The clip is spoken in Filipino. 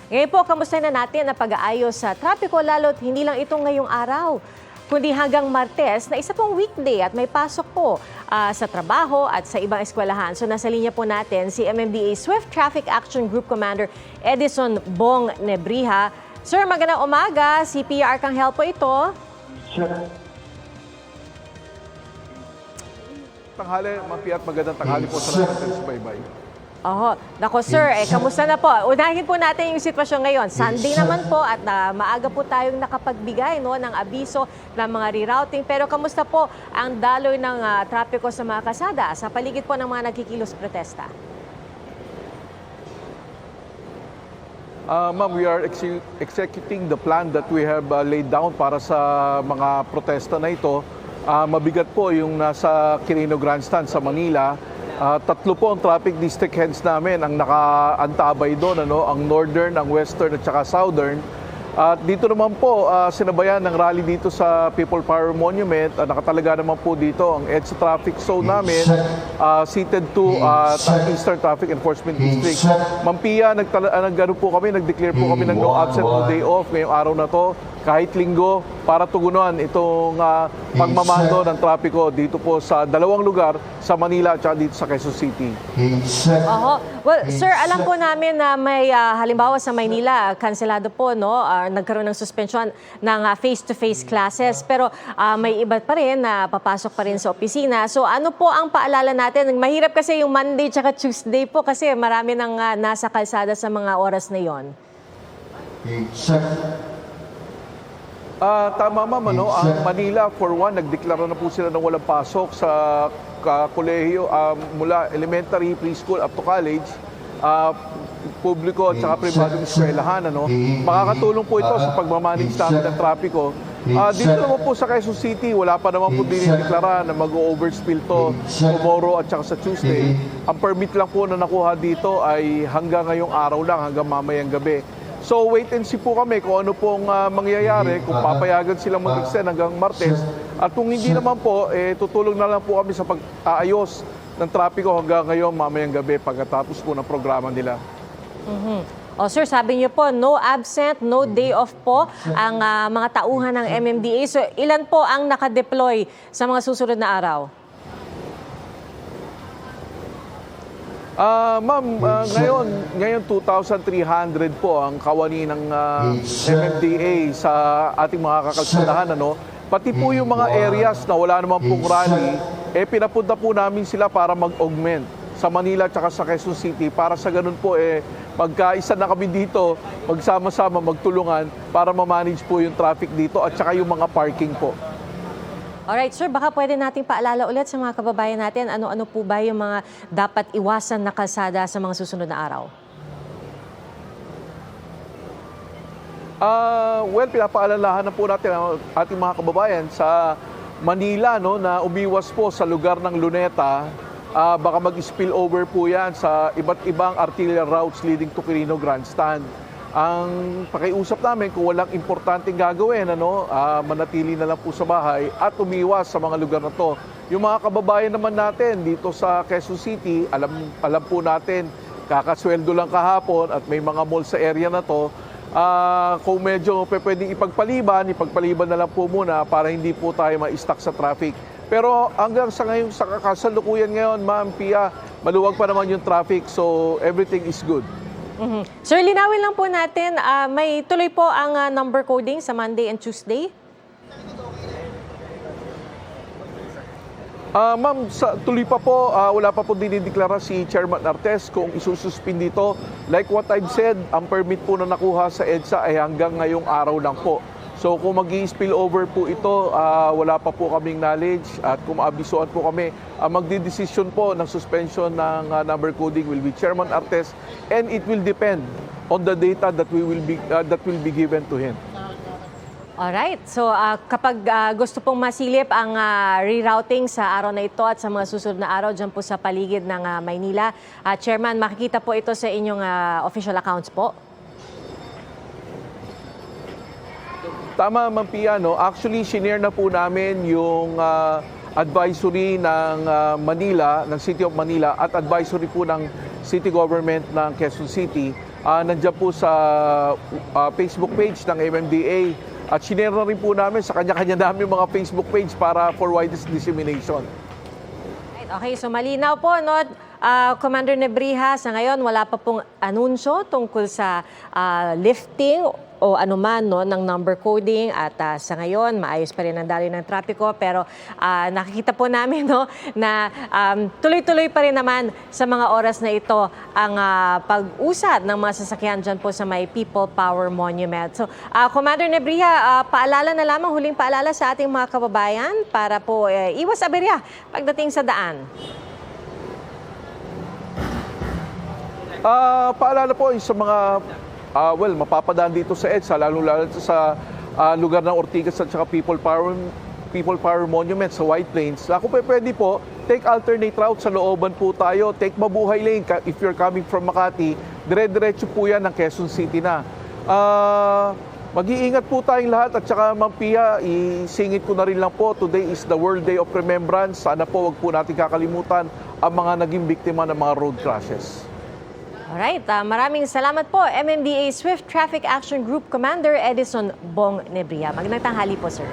Ngayon po, kamusta na natin ang pag-aayos sa trapiko lalo't hindi lang ito ngayong araw, kundi hanggang Martes na isa pong weekday at may pasok po sa trabaho at sa ibang eskwelahan. So nasa linya po natin si MMDA Swift Traffic Action Group Commander Edison Bong Nebriha. Sir, magandang umaga. CPR Arcangel po ito. Sure. Tanghali, Mapiat, magandang tanghali po sa lahat ng subaybay. Oho, nako sir, kamusta na po? Unahin po natin yung sitwasyon ngayon. Sunday naman po at maaga po tayong nakapagbigay ng abiso ng mga rerouting. Pero kamusta po ang daloy ng trapiko sa mga kasada sa paligid po ng mga nagkikilos protesta? Ma'am, we are executing the plan that we have laid down para sa mga protesta na ito. Mabigat po yung nasa Quirino Grandstand sa Manila. Tatlo po ang traffic district heads namin ang nakaantabay doon, ang northern, ang western at saka southern. At dito naman po, sinabayan ng rally dito sa People Power Monument. Nakatalaga naman po dito ang EDSA traffic zone namin, seated to Eastern Traffic Enforcement District. Mampia, nag-declare po kami ng no absent, no day off ngayong araw na to, kahit linggo, para tugunan itong pagmamando ng trapiko dito po sa dalawang lugar, sa Manila at dito sa Quezon City. Well, sir, alam po namin na may halimbawa sa Maynila, kanselado po, nagkaroon ng suspension ng face-to-face classes. Pero may iba pa rin na papasok pa rin sa opisina. So ano po ang paalala natin? Mahirap kasi yung Monday tsaka Tuesday po kasi marami nang nasa kalsada sa mga oras na yon. Tama ma'am, ang Manila for one, nagdeklara na po sila ng walang pasok sa kolehiyo mula elementary, preschool up to college, publiko at saka pribadong eskwelahan. Makakatulong po ito sa pagmamanage namin ng trapiko. Dito naman po sa Quezon City, wala pa naman po dinideklara na mag-overspill to tomorrow at saka sa Tuesday. Ang permit lang po na nakuha dito ay hanggang ngayong araw lang, hanggang mamayang gabi. So wait and see po kami kung ano pong mangyayari, kung papayagan silang mag-extend hanggang Martes. At kung hindi naman po, tutulong na lang po kami sa pag-aayos ng trapiko hanggang ngayon mamayang gabi pagkatapos po ng programa nila. Sir, sabi niyo po, no absent, no day off po ang mga tauhan ng MMDA. So ilan po ang nakadeploy sa mga susunod na araw? Ma'am, ngayon 2,300 po ang kawani ng MMDA sa ating mga kakalsadahan. Pati po yung mga areas na wala naman pong rally, pinapunta po namin sila para mag-augment sa Manila at sa Quezon City para sa ganun po magkaisa na kami dito, magsama-sama, magtulungan para ma-manage po yung traffic dito at saka yung mga parking po. Alright, sir, baka pwede nating paalala ulit sa mga kababayan natin ano-ano po ba yung mga dapat iwasan na kalsada sa mga susunod na araw? Well, pinapaalalahan na po natin ang ating mga kababayan sa Manila na umiwas po sa lugar ng Luneta. Baka mag-spill over po yan sa iba't ibang arterial routes leading to Quirino Grandstand. Ang pakiusap namin kung walang importanteng gagawin, manatili na lang po sa bahay at umiwas sa mga lugar na to. Yung mga kababayan naman natin dito sa Quezon City, alam po natin, kakasweldo lang kahapon at may mga mall sa area na to. Kung medyo pwedeng ipagpaliban na lang po muna para hindi po tayo ma-stuck sa traffic. Pero hanggang sa ngayon, sa kasalukuyan ngayon, Ma'am Pia, maluwag pa naman yung traffic, so everything is good. Sir, linawin lang po natin, may tuloy po ang number coding sa Monday and Tuesday? Ma'am, tuloy pa po, wala pa po dinideklara si Chairman Artes kung isususpin dito. Like what I've said, ang permit po na nakuha sa EDSA ay hanggang ngayong araw lang po. So kung mag-i-spill over po ito, wala pa po kaming knowledge at kung maabisuan po kami, magdidesisyon po ng suspension ng number coding will be Chairman Artes, and it will depend on the data that will be given to him. Alright, so kapag gusto pong masilip ang rerouting sa araw na ito at sa mga susunod na araw dyan po sa paligid ng Maynila, Chairman, makikita po ito sa inyong official accounts po? Tama, Ma'am Pia, actually, shinare na po namin yung advisory ng Manila, ng City of Manila at advisory po ng City Government ng Quezon City Nandiyan po sa Facebook page ng MMDA. At sinare na rin po namin sa kanya-kanya namin mga Facebook page para for widest dissemination. Right, okay, so malinaw po, no? Commander Nebrija, sa ngayon wala pa pong anunsyo tungkol sa lifting o anuman, no, ng number coding at sa ngayon maayos pa rin ang daloy ng trapiko, pero nakikita po namin, no, na tuloy-tuloy pa rin naman sa mga oras na ito ang pag-usad ng mga sasakyan dyan po sa may People Power Monument. So, Commander Nebrija, paalala na lamang, huling paalala sa ating mga kababayan para po iwas aberya pagdating sa daan. Paalala po sa mga mapapadaan dito sa EDSA, lalo-lalo sa lugar ng Ortigas at saka People Power Monument sa White Plains. Kung pwede po, take alternate route sa looban po tayo. Take Mabuhay Lane if you're coming from Makati. Dire-diretso po yan ng Quezon City na. Mag-iingat po tayong lahat at saka Ma'am Pia, isingit ko na rin lang po, today is the World Day of Remembrance. Sana po wag po natin kakalimutan ang mga naging biktima ng mga road crashes. Alright, maraming salamat po, MMDA Swift Traffic Action Group Commander Edison Bong Nebrija. Magandang tanghali po, sir.